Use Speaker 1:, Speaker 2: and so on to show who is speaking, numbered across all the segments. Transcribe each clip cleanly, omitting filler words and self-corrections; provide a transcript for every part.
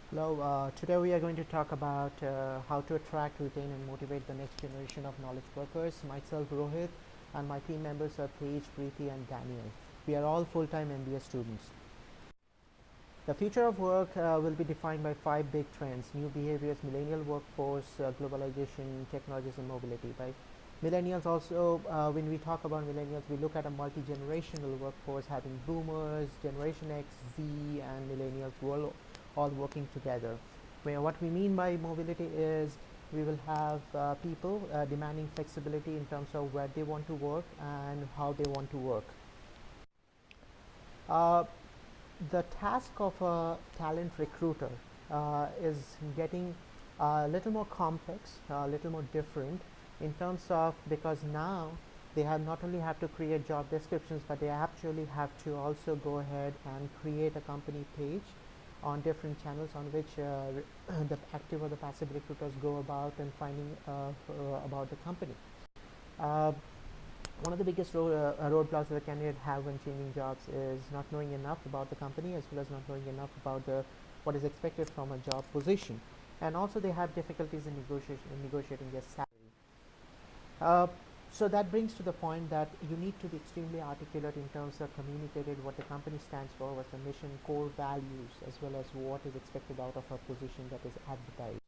Speaker 1: Hello, today we are going to talk about how to attract, retain, and motivate the next generation of knowledge workers. Myself, Rohit, and my team members are Paige, Preeti, and Daniel. We are all full time MBA students. The future of work will be defined by five big trends: new behaviors, millennial workforce, globalization, technologies, and mobility. By millennials, also, when we talk about millennials, we look at a multi generational workforce having boomers, Generation X, Z, and millennials all working together. What we mean by mobility is we will have people demanding flexibility in terms of where they want to work and how they want to work. Uh, the task of a talent recruiter is getting a little more complex, a little more different in terms of, because now they have not only have to create job descriptions, but they actually have to also go ahead and create a company page on different channels on which the active or the passive recruiters go about and finding about the company. Uh, One of the biggest roadblocks that a candidate have when changing jobs is not knowing enough about the company, as well as not knowing enough about what is expected from a job position, and also they have difficulties in negotiating their salary. Uh, so that brings to the point that you need to be extremely articulate in terms of communicating what the company stands for, what's the mission, core values, as well as what is expected out of a position that is advertised.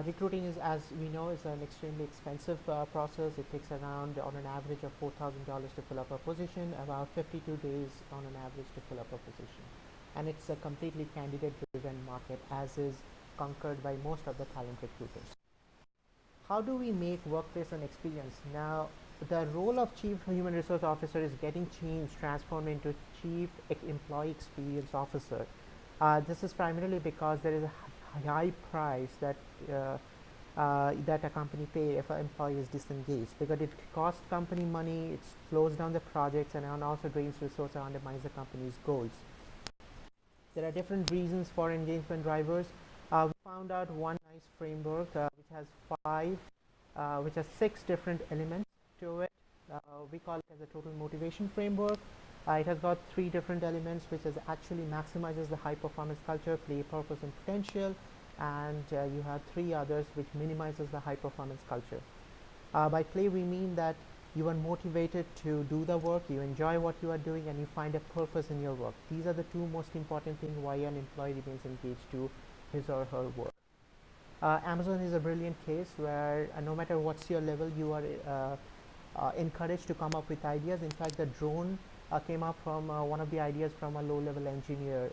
Speaker 1: Recruiting is, as we know, is an extremely expensive process. It takes around, on an average, of $4,000 to fill up a position, about 52 days on an average to fill up a position. And it's a completely candidate-driven market, as is conquered by most of the talent recruiters. How do we make workplace an experience? Now, the role of Chief Human Resource Officer is getting changed, transformed into Chief Employee Experience Officer. This is primarily because there is a high price that a company pay if an employee is disengaged, because it costs company money, it slows down the projects, and also drains resources and undermines the company's goals. There are different reasons for engagement drivers. We found out one nice framework which has 6 different elements to it. We call it as a total motivation framework. It has got 3 different elements, which is actually maximizes the high performance culture, play, purpose, and potential, and you have 3 others which minimizes the high performance culture. By play, we mean that you are motivated to do the work, you enjoy what you are doing, and you find a purpose in your work. These are the 2 most important things why an employee remains engaged to his or her work. Amazon is a brilliant case where no matter what's your level, you are encouraged to come up with ideas. In fact, the drone came up from one of the ideas from a low-level engineer,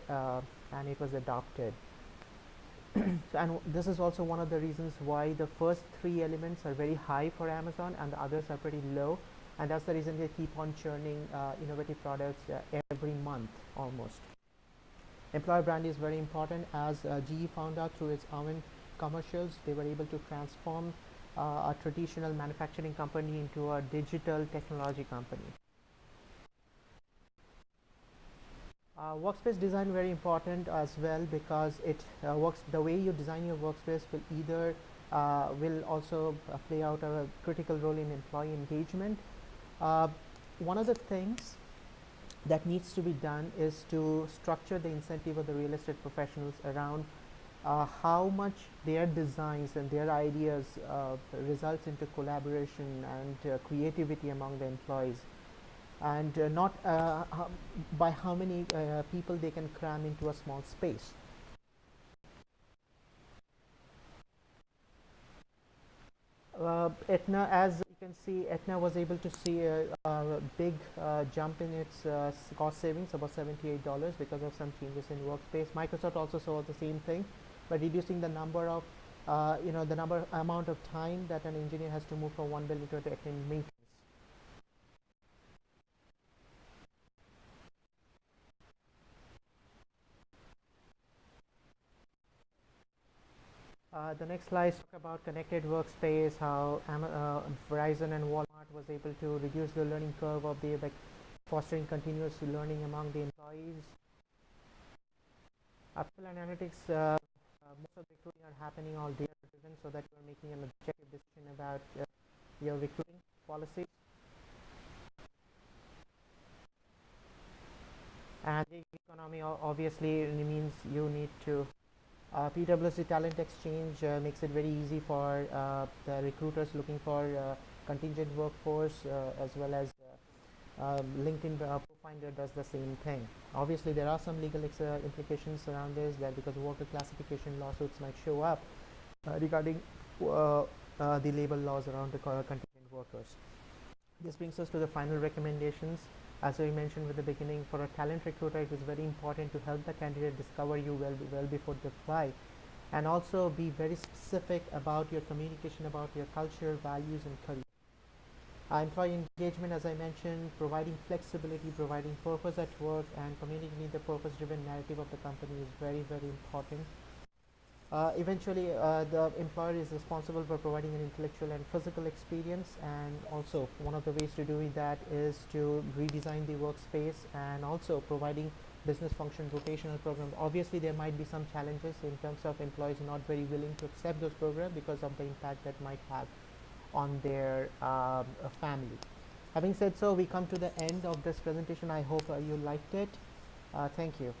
Speaker 1: and it was adopted. And this is also one of the reasons why the first 3 elements are very high for Amazon and the others are pretty low, and that's the reason they keep on churning innovative products every month almost. Employer brand is very important, as GE found out through its own commercials. They were able to transform a traditional manufacturing company into a digital technology company. Workspace design very important as well, because it works, the way you design your workspace will either will also play out a critical role in employee engagement. One of the things that needs to be done is to structure the incentive of the real estate professionals around how much their designs and their ideas results into collaboration and creativity among the employees, and not by how many people they can cram into a small space. Etna, as you can see, Etna was able to see a big jump in its cost savings, about $78, because of some changes in workspace. Microsoft also saw the same thing, by reducing the number of, the amount of time that an engineer has to move from one building to attend maintenance. The next slide talk about connected workspace, how Verizon and Walmart was able to reduce the learning curve of the, like, fostering continuous learning among the employees. Apple Analytics, most of the recruiting are happening all data driven, so that you are making an objective decision about your recruiting policies. And the economy obviously means you need to PwC Talent Exchange makes it very easy for the recruiters looking for contingent workforce, as well as LinkedIn Profinder does the same thing. Obviously, there are some legal implications around this, that because worker classification lawsuits might show up regarding uh, the labor laws around the contingent workers. This brings us to the final recommendations. As I mentioned with the beginning, for a talent recruiter, it is very important to help the candidate discover you well before they apply, and also be very specific about your communication about your culture, values, and career. Employee engagement, as I mentioned, providing flexibility, providing purpose at work, and communicating the purpose-driven narrative of the company is very, very important. Eventually, the employer is responsible for providing an intellectual and physical experience, and also one of the ways to do that is to redesign the workspace, and also providing business function rotational programs. Obviously, there might be some challenges in terms of employees not very willing to accept those programs because of the impact that might have on their family. Having said so, we come to the end of this presentation. I hope you liked it. Thank you.